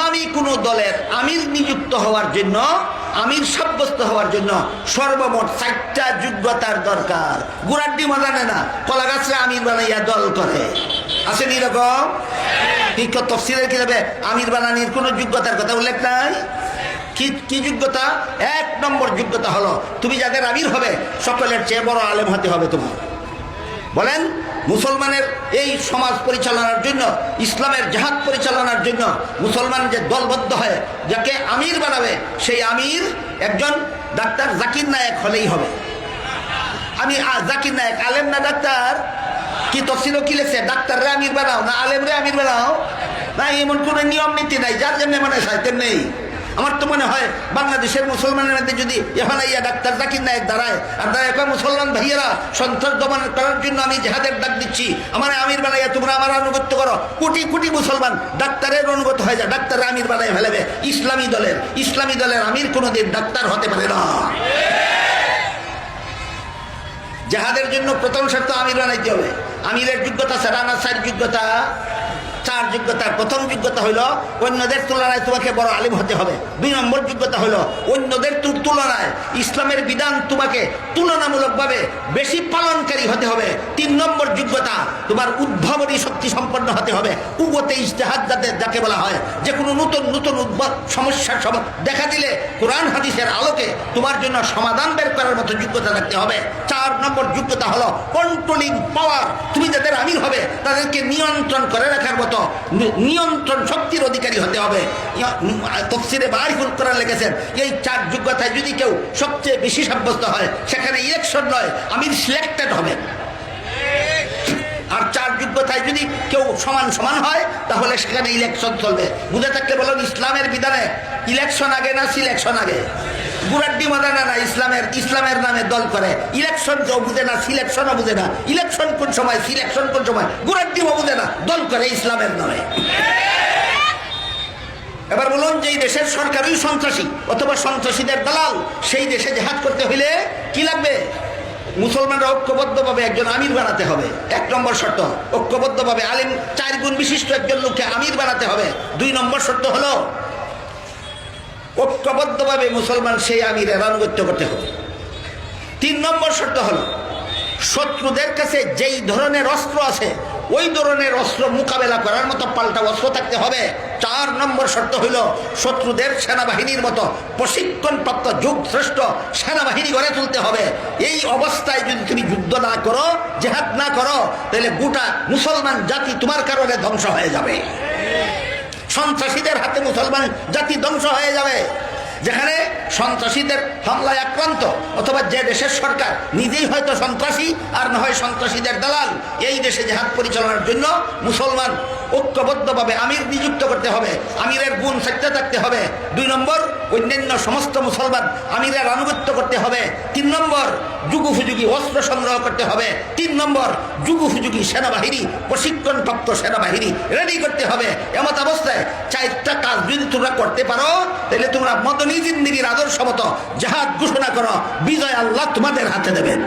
ইসলামী কোনো দলের আমির নিযুক্ত হওয়ার জন্য, আমির সাব্যস্ত হওয়ার জন্য সর্বমোট 4টা যোগ্যতার দরকার। গুড়ার ডিম জানে না, কলা গাছরা আমির বানাইয়া দল করে, আসেন এরকম? তফসিলের কিতাবে আমির বানানির কোনো যোগ্যতার কথা উল্লেখ নাই। কি যোগ্যতা? 1 নম্বর যোগ্যতা হলো তুমি যাদের আমির হবে সকলের চেয়ে বড় আলেম হতে হবে তোমার। বলেন, মুসলমানের এই সমাজ পরিচালনার জন্য, ইসলামের জাহাদ পরিচালনার জন্য মুসলমান যে দলবদ্ধ হয় যাকে আমির বানাবে, সেই আমির একজন ডাক্তার জাকির নায়েক হলেই হবে। আমি জাকির নায়েক, আলেম না ডাক্তার? কি তফসিল কি লেখছে? ডাক্তাররা আমির বানাও না আলেমরে আমির বানাও? না, এমন কোনো নিয়ম নীতি নাই, যার জন্য মানে সাইতেন নেই। আমার তো মনে হয় বাংলাদেশের মুসলমানের মধ্যে যদি এখন ইয়া ডাক্তার জাকির নায়েক দাঁড়ায় আর দাঁড়ায় মুসলমান ভাইয়েরা সন্ত্রাস দমন করার জন্য আমি জেহাদের ডাক দিচ্ছি, আমার আমির বানাইয়া তোমরা আমার আনুগত্য করো, কোটি কোটি মুসলমান ডাক্তারের অনুগত হয়ে যায়, ডাক্তার আমির বানাই ফেলেবে। ইসলামী দলের আমির কোনোদিন ডাক্তার হতে পারে না। জেহাদের জন্য প্রথম শর্ত আমির বানাইতে হবে। আমিরের যোগ্যতা ছাড়া না 4 যোগ্যতা? 4 যোগ্যতার প্রথম যোগ্যতা হইল অন্যদের তুলনায় তোমাকে বড় আলিম হতে হবে। 2 নম্বর যোগ্যতা হইল অন্যদের তুলনায় ইসলামের বিধান তোমাকে তুলনামূলকভাবে বেশি পালনকারী হতে হবে। 3 নম্বর যোগ্যতা, তোমার উদ্ভাবনী শক্তি সম্পন্ন হতে হবে। কুওয়াতে ইজতিহাদ যাকে বলা হয়, যে কোনো নতুন সমস্যার দেখা দিলে কোরআন হাদিসের আলোকে তোমার জন্য সমাধান বের করার মতো যোগ্যতা থাকতে হবে। 4 নম্বর যোগ্যতা হলো কন্ট্রোলিং পাওয়ার। তুমি যাদের আমির হবে তাদেরকে নিয়ন্ত্রণ করে রাখার মতো নিয়ন্ত্রণ শক্তির অধিকারী হতে হবে। তাফসীরে মারিফুল কোরআন লিখেছেন, এই 4 যোগ্যতায় যদি কেউ সবচেয়ে বেশি সাব্যস্ত হয় সেখানে ইলেকশন নয়, আমির সিলেক্টেড হবে। আর 4 যোগ্যতায় যদি কেউ সমান হয় তাহলে সেখানে ইলেকশন চলবে। বুঝে থাকলে বলুন, ইসলামের বিধানে ইলেকশন আগে না সিলেকশন আগে? গুড়াড্ডি মাদানা না ইসলামের নামে দল করে, ইলেকশন কেউ বুঝে না, সিলেকশনও বুঝে না। ইলেকশন কোন সময়, সিলেকশন কোন সময়, গুড়াড্ডিও বুঝে না, দল করে ইসলামের নামে। এবার বলুন, যেই দেশের সরকারই সন্ত্রাসী অথবা সন্ত্রাসীদের দালাল, সেই দেশে জেহাদ করতে হইলে কি লাগবে? মুসলমানরা ঐক্যবদ্ধভাবে একজন আমির বানাতে হবে। 1 নম্বর শর্ত, ঐক্যবদ্ধভাবে আলিম 4 গুণ বিশিষ্ট একজন লোককে আমির বানাতে হবে। 2 নম্বর শর্ত হলো ঐক্যবদ্ধভাবে মুসলমান সেই আমিরের আনুগত্য করতে হবে। 3 নম্বর শর্ত হলো শত্রুদের কাছে যেই ধরনের অস্ত্র আছে ওই ধরনের অস্ত্র মোকাবেলা করার মতো পাল্টা অস্ত্র থাকতে হবে। 4 নম্বর শর্ত হইল শত্রুদের সেনাবাহিনীর মতো প্রশিক্ষণপ্রাপ্ত যুগশ্রেষ্ঠ সেনাবাহিনী গড়ে তুলতে হবে। এই অবস্থায় যদি তুমি যুদ্ধ না করো, জেহাদ না করো, তাহলে গোটা মুসলমান জাতি তোমার কারণে ধ্বংস হয়ে যাবে। সন্ত্রাসীদের হাতে মুসলমান জাতি ধ্বংস হয়ে যাবে। যেখানে সন্ত্রাসীদের হামলায় আক্রান্ত অথবা যে দেশের সরকার নিজেই হয়তো সন্ত্রাসী আর না হয় সন্ত্রাসীদের দালাল, এই দেশে জেহাদ পরিচালনার জন্য মুসলমান ঐক্যবদ্ধভাবে আমির নিযুক্ত করতে হবে। আমিরের গুণ 4টা থাকতে হবে। 2 নম্বর, অন্যান্য সমস্ত মুসলমান আমিরের আনুগত্য করতে হবে। 3 নম্বর, যুগোপযোগী অস্ত্র সংগ্রহ করতে হবে। 3 নম্বর, যুগোপযোগী সেনাবাহিনী, প্রশিক্ষণপ্রাপ্ত সেনাবাহিনী রেডি করতে হবে। এমত অবস্থায় 4টা কাজ যদি তোমরা করতে পারো তাহলে তোমরা মদনী জিন্দেগির আদর্শ মতো জাহাদ ঘোষণা করো, বিজয় আল্লাহ তোমাদের হাতে দেবেন।